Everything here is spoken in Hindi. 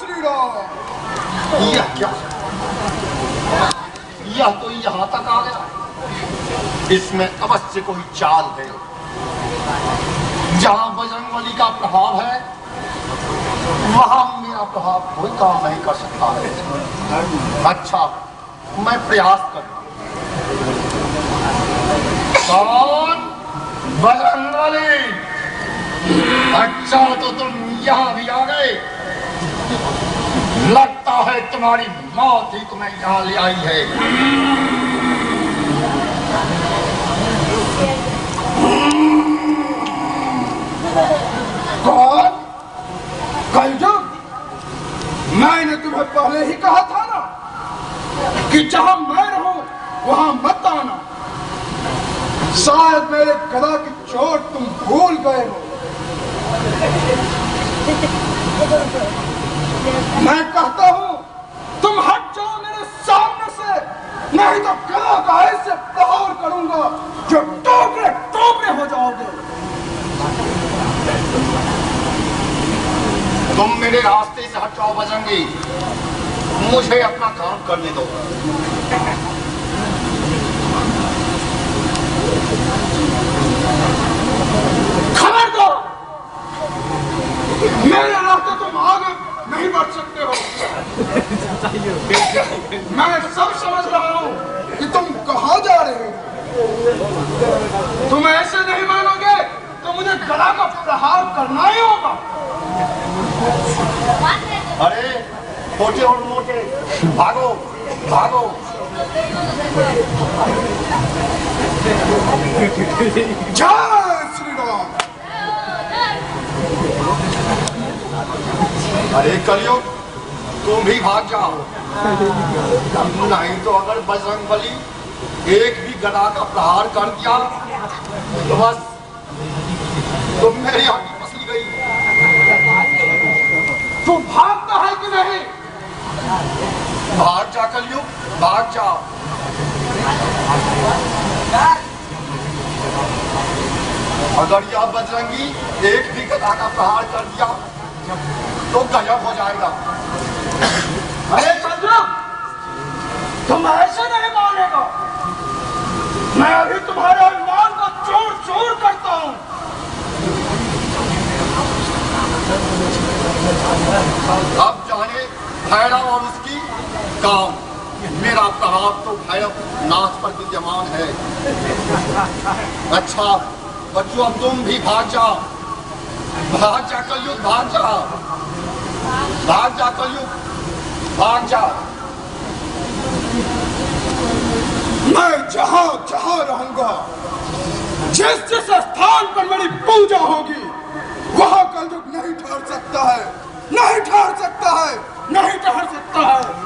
श्री राम। यह क्या? यह तो यहाँ तक आ गया। इसमें अवश्य कोई चाल है। जहां बजरंगबली का प्रभाव है वहां मेरा प्रभाव कोई काम नहीं कर सकता है। अच्छा, मैं प्रयास करूं। कौन? बजरंगबली। अच्छा, तो तुम यहाँ भी आ गए। लगता है तुम्हारी मौत ही तुम्हें यहाँ ले आई है। कौन? कलयुग? मैंने तुम्हें पहले ही कहा था ना कि जहां मैं रहूं वहां मत आना। शायद मेरे गदा की चोट तुम भूल गए हो। मैं कहता हूं तुम हट जाओ मेरे सामने से, नहीं तो गदा का ऐसे प्रहार करूंगा जो टोकरे टोकरे हो जाओगे। तुम मेरे रास्ते से हट जाओ बजरंगी। मुझे अपना काम करने दो। खबर दो, मेरे रास्ते तुम आगे नहीं बढ़ सकते हो। मैं सब समझ रहा हूं कि तुम कहां जा रहे हो। तुम ऐसे नहीं मानोगे तो मुझे गला का प्रहार करना ही होगा। अरे छोटे और मोटे, भागो भागो। जय श्री राम। अरे कलयुग, तुम भी भाग जाओ। नहीं तो अगर बजरंगबली एक भी गदा का प्रहार कर दिया तो बस तुम मेरी आंखें फंसी गई। तू भागता है कि नहीं? भाग जा कलयुग, भाग जा। अगर यह बजरंगी एक भी गदा का प्रहार कर दिया तो गजब हो जाएगा। अरे चंद्र, तुम ऐसे नहीं मानेगा। मैं अभी तुम्हारे अनुमान को चोर चोर करता हूं। अब जाने भैरव और उसकी काम। मेरा प्रभाव तो भैरव नाथ पर विद्यमान है। अच्छा बच्चों, अब तुम भी भाग जाओ। भाग जा कलयुग, भाग जा। भाग जा कलयुग, भाग जा। मैं जहां जहां रहूंगा, जिस जिस स्थान पर मेरी पूजा होगी, वहां कलयुग नहीं ठहर सकता है, नहीं ठहर सकता है, नहीं ठहर सकता है।